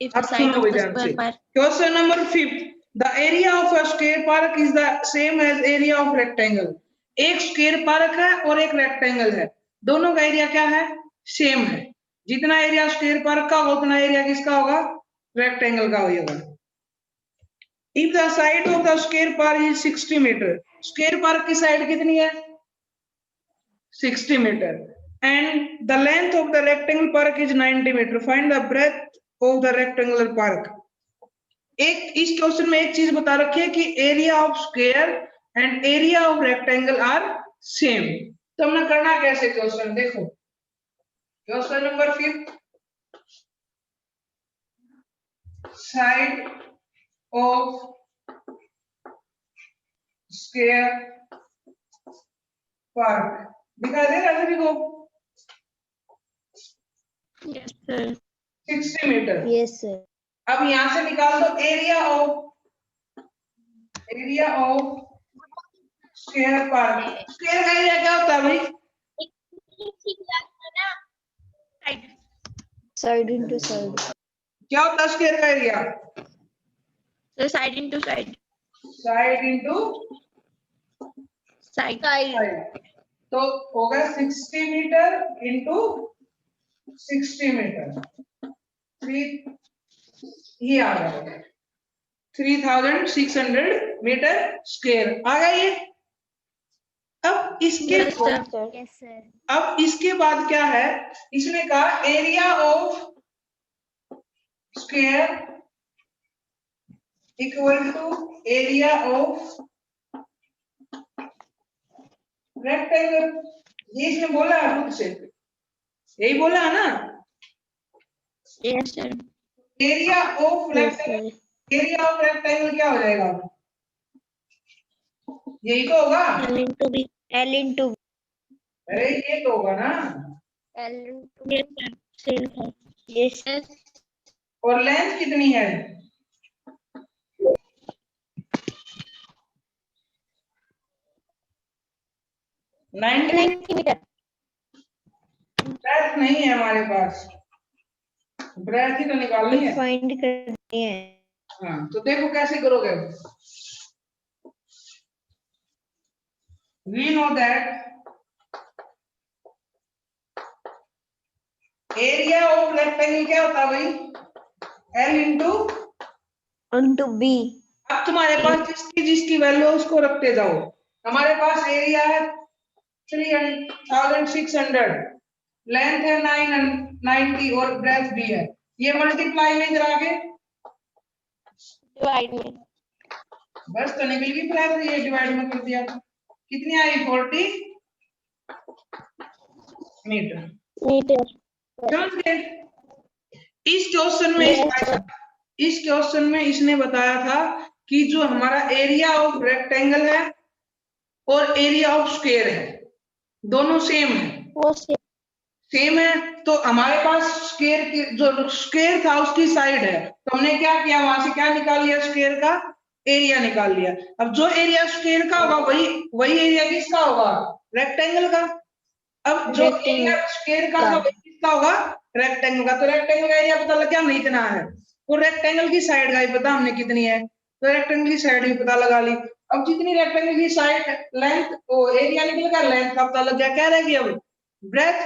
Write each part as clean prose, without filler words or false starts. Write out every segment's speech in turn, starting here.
अब सुनो ध्यान से, question number 5, the area of a square park is the same as area of rectangle. एक स्क्वायर पार्क है और एक रेक्टेंगल है, दोनों का एरिया क्या है? सेम है। जितना एरिया स्क्वायर पार्क का होगा उतना एरिया किसका होगा? रेक्टेंगल का होगा। If the side of the square park is 60 metre, square park की साइड कितनी है? 60 metre. And the length of the rectangle park is 90 metre, find the breadth of the rectangular park. एक इस question में एक चीज बता रखी है कि area of square and area of rectangle are same. तो हमने करना कैसे क्वेश्चन देखो, question number 5, side of square park दिखा दे रहा सभी को? Yes sir. 60 मीटर। Yes sir. अब यहां से निकाल दो area of square park. Square का एरिया क्या होता है भाई? Side into side. क्या होता है स्क्वायर का area? Sir side into side. Side into side. तो होगा 60 मीटर इंटू 60 मीटर, 3 ये आ जाएगा 3600 मीटर स्क्वायर आ गया ये। अब इसके अब इसके बाद क्या है, इसने कहा area of square equal to area of rectangle. ये इसने बोला है खुद से, यही बोला है ना? Yes sir. Area of rectangle, area of rectangle क्या हो जाएगा? यही तो होगा, L into B। L into B। अरे ये तो होगा ना, L into B सेम है। Yes sir. और लेंथ कितनी है? 90 मीटर। ब्रेथ नहीं है हमारे पास, ब्रेथ ही तो निकालनी है। फाइंड करनी है। हाँ तो देखो कैसे करोगे। We know that area of rectangle क्या होता है भाई? L into B। अब तुम्हारे पास जिसकी जिसकी वैल्यू उसको रखते जाओ। हमारे पास एरिया है 3600, लेंथ है 990 और ब्रेथ भी है। ये मल्टीप्लाई में इधर आगे डिवाइड में। बस तो निकल गई ब्रेथ, ये डिवाइड में कर दिया। कितनी आई? 40 मीटर। समझ गए? इस क्वेश्चन में इसने बताया था कि जो हमारा एरिया ऑफ रेक्टेंगल है और एरिया ऑफ स्क्वायर है दोनों सेम है। वो सेम है तो हमारे पास स्क्वायर की जो स्क्वायर था उसकी साइड है, तो हमने क्या किया, वहां से क्या निकाल लिया? स्क्वायर का एरिया निकाल लिया। अब जो एरिया स्क्वायर का होगा वही एरिया किसका होगा? रेक्टेंगल का। अब जो एरिया स्क्वायर का होगा वही किसका होगा? रेक्टेंगल का। तो रेक्टेंगल का एरिया पता लग गया हमने इतना है, और रेक्टेंगल की साइड का ही पता हमने कितनी है, तो रेक्टेंगल की साइड भी पता लगा ली। अब जितनी रेक्टेंगल की साइड लेंथ एरिया निकल गया, लेंथ का पता लग गया। क्या रह गया अब? ब्रेथ।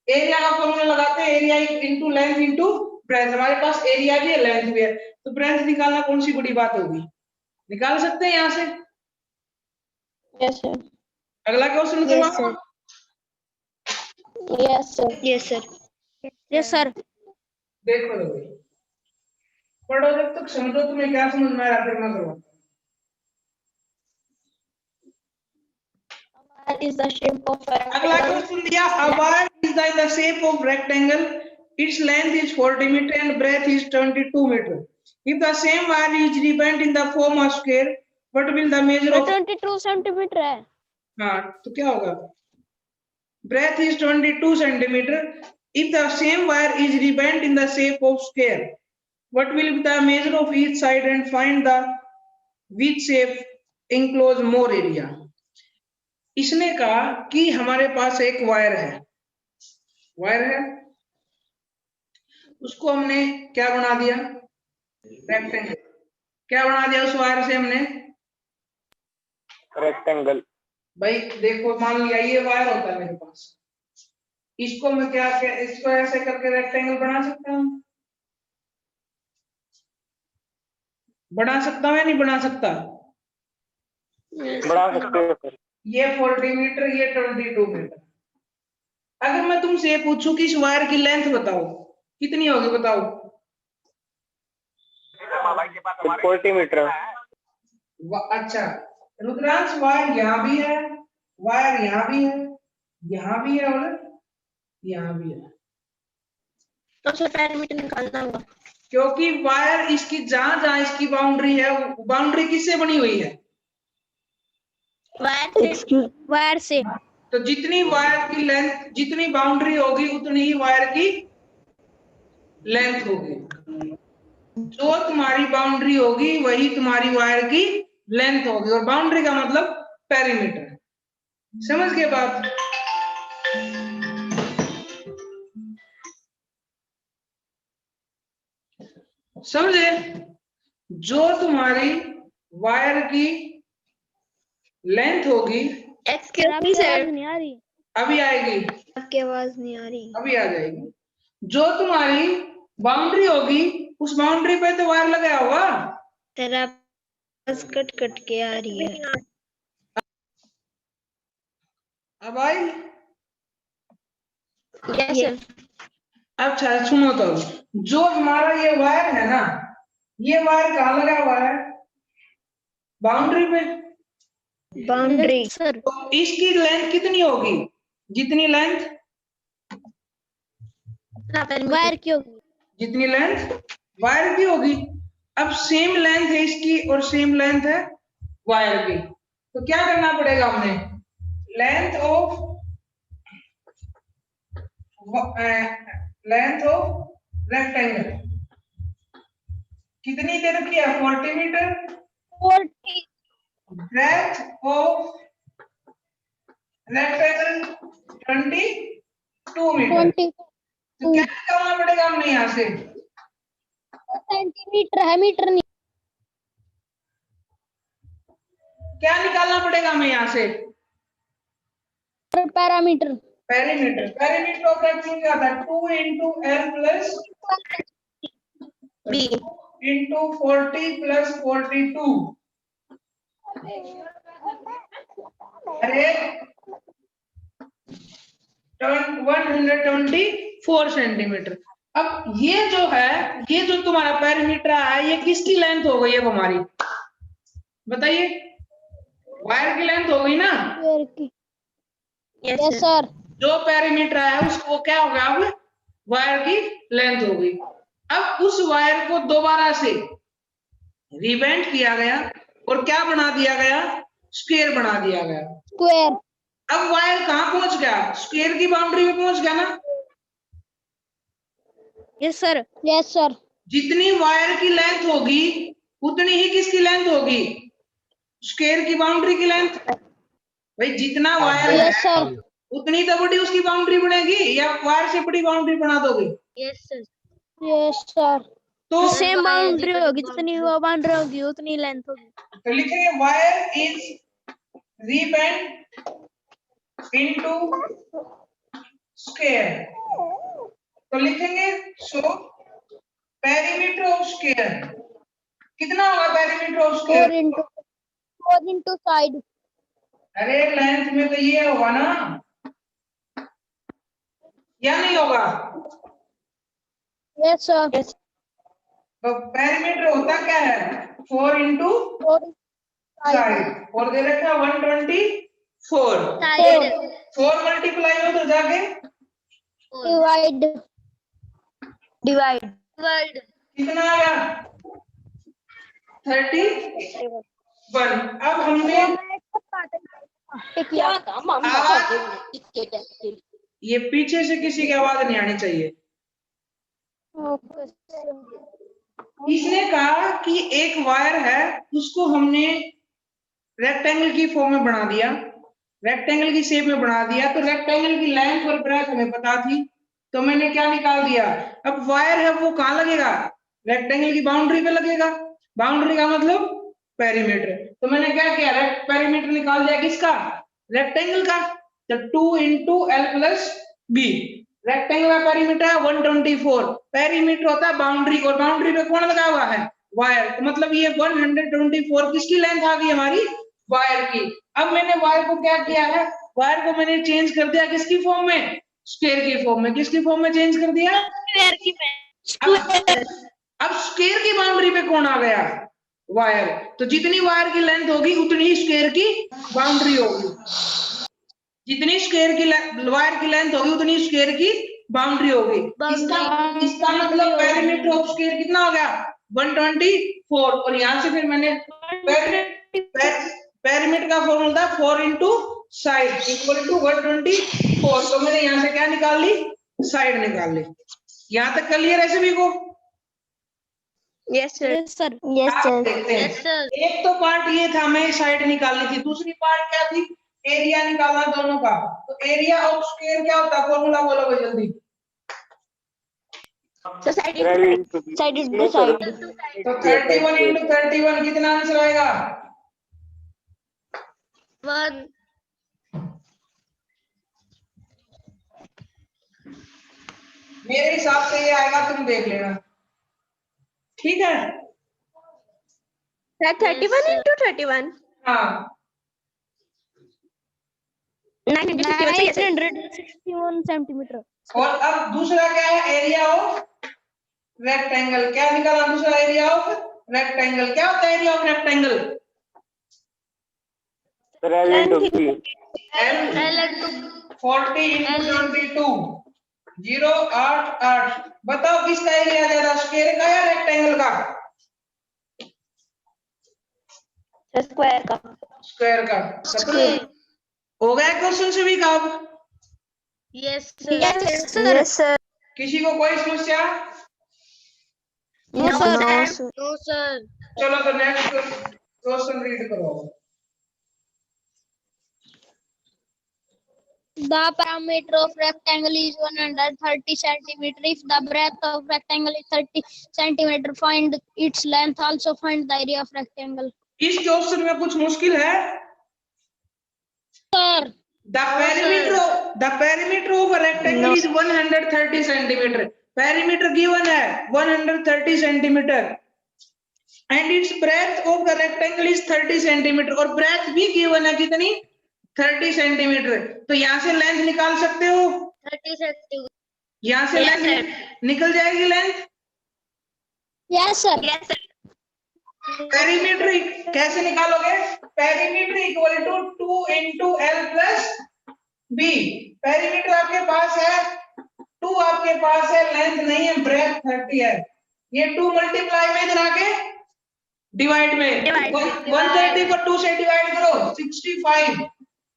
एरिया का फॉर्मूला लगाते हैं, area into length into breadth. हमारे पास एरिया भी है लेंथ भी है, तो ब्रेथ निकालना कौन सी बड़ी बात होगी? निकाल सकते हैं यहाँ से। Yes sir. अगला क्वेश्चन करवाओ। Yes sir. Yes sir. Yes sir. देखो लो भाई, पढ़ो जब तक समझो तुम्हें क्या समझ में आ रहा, फिर मैं करवाता। Is the shape of अगला क्वेश्चन दिया, a bar is in the shape of rectangle, its length is 40 meter and breadth is 22 meter. If the same wire is rebated in the form of square, what will the measure of 22 centimetre है। हाँ तो क्या होगा? Breadth is 22 centimeter. If the same wire is rebent in the shape of square, what will be the measure of each side and find the which shape enclose more area. इसने कहा कि हमारे पास एक वायर है उसको हमने क्या बना दिया, रेक्टेंगल। क्या बना दिया उस वायर से हमने, रेक्टेंगल। भाई देखो मान लिया ये वायर होता है मेरे पास, इसको मैं क्या इसको ऐसे करके रेक्टेंगल बना सकता हूँ, बना सकता हूँ या नहीं बना सकता, बना सकते हो सर। ये 40 मीटर, ये 22 मीटर। अगर मैं तुमसे ये पूछूं कि इस वायर की लेंथ बताओ कितनी होगी, बताओ। 40 मीटर। अच्छा रुद्रांश, वायर यहाँ भी है, वायर यहाँ भी है, यहाँ भी है और यहाँ भी है, तो उसे पैरामीटर निकालना होगा। क्योंकि वायर इसकी जहां जहां इसकी बाउंड्री है, बाउंड्री किससे बनी हुई है, वायर से। तो जितनी वायर की लेंथ, जितनी बाउंड्री होगी उतनी ही वायर की लेंथ होगी। जो तुम्हारी बाउंड्री होगी वही तुम्हारी वायर की लेंथ होगी, और बाउंड्री का मतलब पेरीमीटर। समझ गए बात? समझे? जो तुम्हारी वायर की लेंथ होगी, आपकी आवाज नहीं आ रही, अभी आएगी, आपकी आवाज नहीं आ रही। अभी आ जाएगी। जो तुम्हारी बाउंड्री होगी उस बाउंड्री पे तो वायर लगाया होगा। तेरा आवाज कट कट के आ रही है। अब आई? यस। अच्छा सुनो, तो जो हमारा ये वायर है ना, ये वायर कहाँ लगा हुआ है, बाउंड्री पे। Boundary sir. तो इसकी लेंथ कितनी होगी, जितनी लेंथ वायर की होगी, जितनी लेंथ वायर की होगी। अब सेम लेंथ है इसकी और सेम लेंथ है वायर की, तो क्या करना पड़ेगा हमने, लेंथ ऑफ रेक्टेंगल कितनी दे रखी है, 40 metre. 40 breadth of rectangle 22 metre. तो क्या निकालना पड़ेगा हमने यहाँ से, सेंटीमीटर है, मीटर नहीं। क्या निकालना पड़ेगा हमें यहाँ से, parameter. Perimeter. Perimeter of rectangle क्या था, 2 into L plus B into 40 plus 42। अरे 124 सेंटीमीटर। अब ये जो है, ये जो तुम्हारा पेरीमीटर है, ये किसकी लेंथ हो गई है हमारी, बताइए, वायर की लेंथ हो गई ना। Yes sir. जो पेरीमीटर है उसको क्या हो गया, अब वायर की लेंथ हो गई। अब उस वायर को दोबारा से रिवेंट किया गया और क्या बना दिया गया, स्क्वायर बना दिया गया। स्क्वायर। अब वायर कहाँ पहुंच गया, स्क्वायर की बाउंड्री में पहुंच गया ना। Yes sir. Yes sir. जितनी वायर की लेंथ होगी उतनी ही किसकी लेंथ होगी, स्क्वायर की बाउंड्री की लेंथ। भाई जितना वायर है उतनी तो बड़ी उसकी बाउंड्री बनेगी, या वायर से बड़ी बाउंड्री बना दोगे। Yes sir. Yes sir. तो सेम बाउंड्री होगी, जितनी वो बाउंड्री होगी उतनी लेंथ होगी। तो लिखेंगे वायर इज रीबेंट इनटू स्क्वायर। तो लिखेंगे सो पेरीमीटर ऑफ स्क्वायर कितना होगा, perimeter of square 4 into side. अरे लेंथ में तो ये होगा ना, या नहीं होगा। Yes sir. तो पेरीमीटर होता क्या है, 4 into साइड, और दे रखा 124। 4 मल्टीप्लाई हो तो जाके डिवाइड। कितना आया, 31। अब हमने ये पीछे से किसी की आवाज नहीं आनी चाहिए। इसने कहा कि एक वायर है उसको हमने रेक्टेंगल की फॉर्म में बना दिया, रेक्टेंगल की शेप में बना दिया, तो रेक्टेंगल की लेंथ और ब्रेथ हमें पता थी, तो मैंने क्या निकाल दिया। अब वायर है वो कहाँ लगेगा, रेक्टेंगल की बाउंड्री पे लगेगा। बाउंड्री का मतलब पेरीमीटर। तो मैंने क्या किया, पेरीमीटर निकाल दिया किसका, रेक्टेंगल का। तो 2 into L plus B, rectangle का पेरीमीटर है 124, पेरीमीटर होता है बाउंड्री, और बाउंड्री पे कौन लगा हुआ है, वायर। तो मतलब ये 124 किसकी लेंथ आ गई हमारी, वायर की। अब मैंने वायर को क्या किया है, वायर को मैंने चेंज कर दिया किसकी फॉर्म में, स्क्वायर की फॉर्म में। किसकी फॉर्म में चेंज कर दिया, स्क्वायर की अब स्क्वायर की बाउंड्री पे कौन आ गया, वायर। तो जितनी वायर की लेंथ होगी उतनी ही स्क्वायर की बाउंड्री होगी, जितनी स्क्वायर की वायर की लेंथ होगी उतनी स्क्वायर की बाउंड्री होगी। इसका मतलब पेरीमीटर ऑफ स्क्वायर कितना हो गया, 124। और यहां से फिर मैंने पेरीमीटर का फॉर्मूला था 4 इंटू साइड इक्वल टू 124। तो मैंने यहां से क्या निकाल ली, साइड निकाल ली। यहां तक क्लियर है सभी को, yes sir, yes sir, yes आप सर, देखते हैं। Yes sir. एक तो पार्ट ये था हमें साइड निकालनी थी, दूसरी पार्ट क्या थी, एरिया निकालना दोनों का। तो एरिया ऑफ स्क्वायर क्या होता है, फॉर्मूला बोलो भाई जल्दी। So side into side. तो 31 इंटू 31 कितना आंसर आएगा, 1 मेरे हिसाब से ये आएगा, तुम देख लेना, ठीक है। 31 into 31. हाँ 961 सेंटीमीटर। और अब दूसरा क्या है, एरिया ऑफ रेक्टेंगल। क्या निकाला दूसरा, एरिया ऑफ रेक्टेंगल। क्या होता है area of rectangle, L into B. L 40 into 22 0 8 8। बताओ किसका एरिया ज्यादा, स्क्वायर का या रेक्टेंगल का, स्क्वायर का। स्क्वायर का। हो गया क्वेश्चन सभी का। अब यस सर, यस सर। किसी को कोई समस्या, नो सर, नो सर। चलो तो नेक्स्ट क्वेश्चन रीड करो। The perimeter of rectangle is 130 centimeter. If the breadth of rectangle is 30 centimeter, find its length. Also find the area of rectangle. इस question में कुछ मुश्किल है, Sir, the perimeter of a rectangle is 130 centimeter. Perimeter given है 130 centimeter and its breadth of the rectangle is 30 centimeter, और breadth भी given है कितनी, 30 सेंटीमीटर। तो यहाँ से लेंथ निकाल सकते हो, 30 centimeter. यहाँ से लेंथ निकल जाएगी length. Yes sir. Yes sir. Perimeter कैसे निकालोगे, perimeter equal to 2 into L plus B. Perimeter आपके पास है 2, आपके पास है, लेंथ नहीं है, ब्रेथ 30 है। ये 2 मल्टीप्लाई में इधर आके डिवाइड में 130 को 2 से डिवाइड करो 65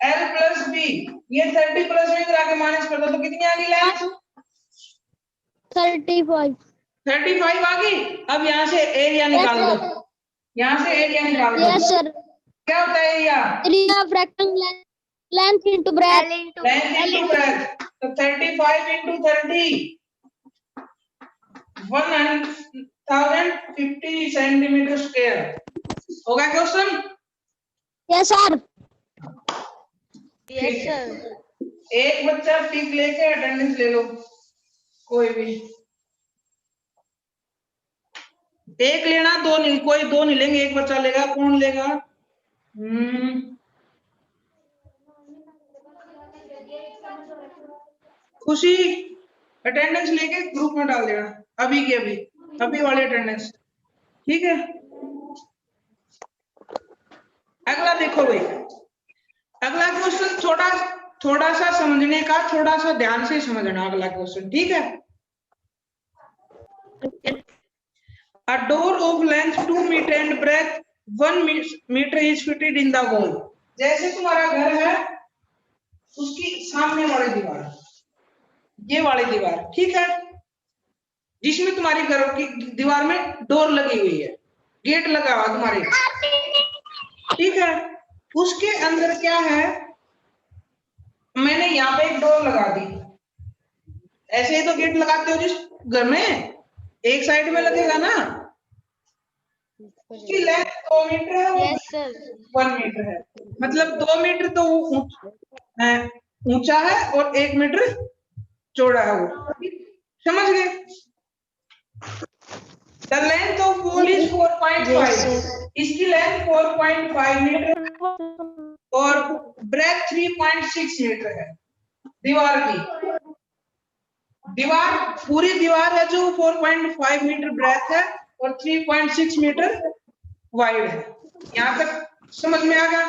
एल प्लस बी, ये 30 प्लस में इधर आके माइनस कर दो तो कितनी आ गई लेंथ, 35 आ गई। अब यहाँ से एरिया निकाल दो, यहाँ से एरिया निकाल दो। Yes sir. क्या होता है area, Area of rectangle length into breadth. Length into breadth. तो 35 इंटू 30 1050 सेंटीमीटर स्क्वायर। होगा question, Yes sir. Yes sir. एक बच्चा टिक लेके अटेंडेंस ले लो, कोई भी एक लेना, दो नहीं, कोई दो नहीं लेंगे, एक बच्चा लेगा। कौन लेगा, खुशी अटेंडेंस लेके ग्रुप में डाल देना, अभी के अभी वाली अटेंडेंस, ठीक है। अगला देखो भाई, अगला क्वेश्चन थोड़ा सा समझने का, थोड़ा सा ध्यान से समझना अगला क्वेश्चन, ठीक है। A door of length 2 meter and breadth 1 meter is fitted in the wall. जैसे तुम्हारा घर है, उसकी सामने वाली दीवार, ये वाली दीवार, ठीक है, जिसमें तुम्हारी घर की दीवार में डोर लगी हुई है, गेट लगा हुआ तुम्हारे, ठीक है। उसके अंदर क्या है, मैंने यहाँ पे एक डोर लगा दी, ऐसे ही तो गेट लगाते हो जिस घर में, एक साइड में लगेगा ना। उसकी लेंथ 2 मीटर है और यस सर 1 मीटर है, मतलब 2 मीटर तो ऊंचा है और 1 मीटर चौड़ा है वो, समझ गए। The length of wall is 4.5, इसकी लेंथ 4.5 मीटर और ब्रेथ 3.6 मीटर है दीवार की। दीवार पूरी दीवार है जो 4.5 मीटर ब्रेथ है और 3.6 मीटर वाइड है। यहाँ तक समझ में आ गया।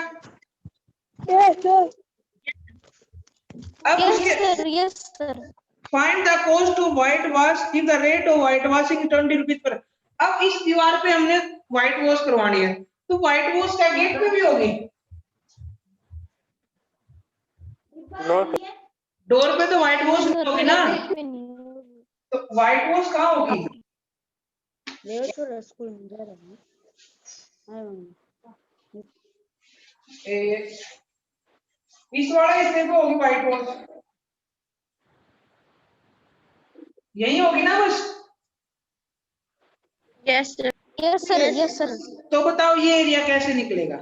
अब उसके yes sir find the cost of white wash if the rate of white washing 20 rupees per. अब इस दीवार पे हमने व्हाइट वॉश करवानी है, तो व्हाइट वॉश क्या गेट पे भी होगी? No sir. डोर पे तो व्हाइट वॉश नहीं होगी ना, तो व्हाइट वॉश कहाँ होगी? इस वाले हिस्से पे होगी व्हाइट वॉश, यही होगी ना बस। यस सर तो बताओ ये एरिया कैसे निकलेगा?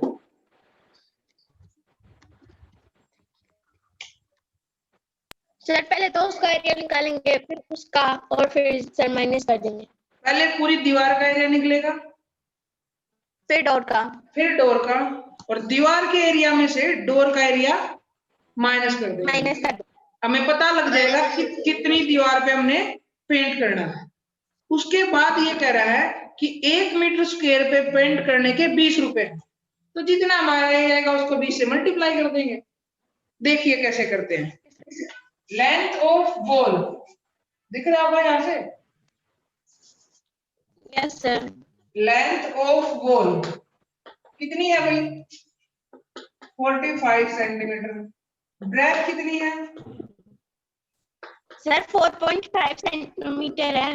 सर पहले तो उसका एरिया निकालेंगे, फिर उसका, और फिर सर माइनस कर देंगे। पहले पूरी दीवार का एरिया निकलेगा, फिर डोर का, फिर डोर का, और दीवार के एरिया में से डोर का एरिया माइनस कर देंगे। माइनस कर हमें पता लग जाएगा कि कितनी दीवार पे हमने पेंट करना है। उसके बाद ये कह रहा है कि 1 मीटर स्क्वायर पे पेंट करने के 20 रुपए, तो जितना हमारा एरिया आएगा उसको 20 से मल्टीप्लाई कर देंगे। देखिए कैसे करते हैं। लेंथ ऑफ वॉल दिख रहा होगा यहाँ से, yes sir length of wall कितनी है भाई? 45 सेंटीमीटर। ब्रेथ कितनी है? सर 4.5 सेंटीमीटर है।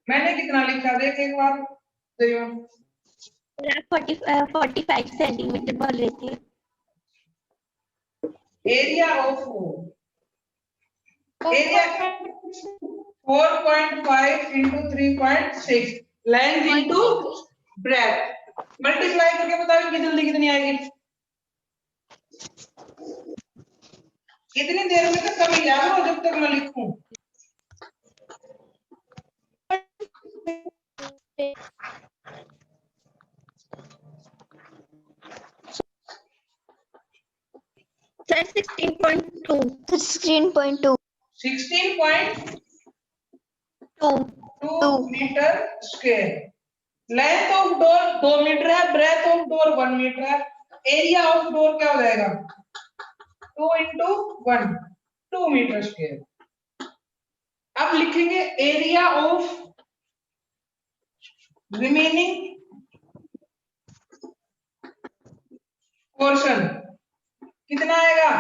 मैंने कितना लिखा देख एक बार देखो। 45 सेंटीमीटर बोल रही थी। Area of wall, area 4.5 into 3.6, length into breadth, multiply करके बताओ कि जल्दी कितनी आएगी। कितनी देर में तक कभी याद हो जब तक मैं लिखूं। Sir 16.2 16.2 metre square. Length of door 2 metre है, ब्रेथ ऑफ डोर 1 मीटर है, एरिया ऑफ डोर क्या हो जाएगा? 2 इंटू 1, 2 मीटर स्क्वायर। अब लिखेंगे एरिया ऑफ रिमेनिंग पोर्शन कितना आएगा?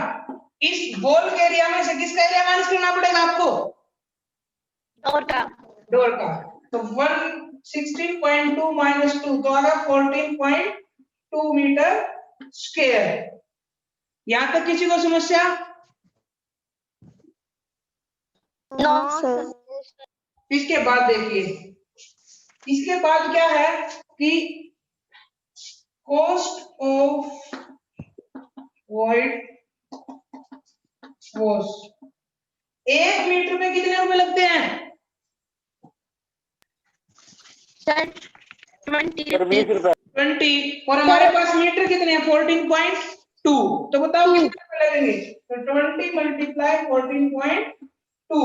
इस वॉल के एरिया में से किसका एरिया माइनस करना पड़ेगा आपको? डोर का। डोर का। तो 16.2 माइनस 2 तो आएगा 14.2 मीटर स्क्वायर। यहां तक किसी को समस्या? No sir. इसके बाद देखिए, इसके बाद क्या है कि cost of white wash 1 metre में कितने रुपए लगते हैं? सर 20 सर 20 रुपए। 20, और हमारे पास मीटर कितने हैं? 14.2, तो बताओ कितने रुपए लगेंगे? तो 20 मल्टीप्लाई 14.2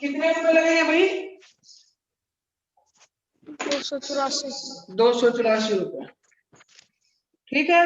कितने रुपए लगेंगे भाई? 284 284 रुपए। ठीक है।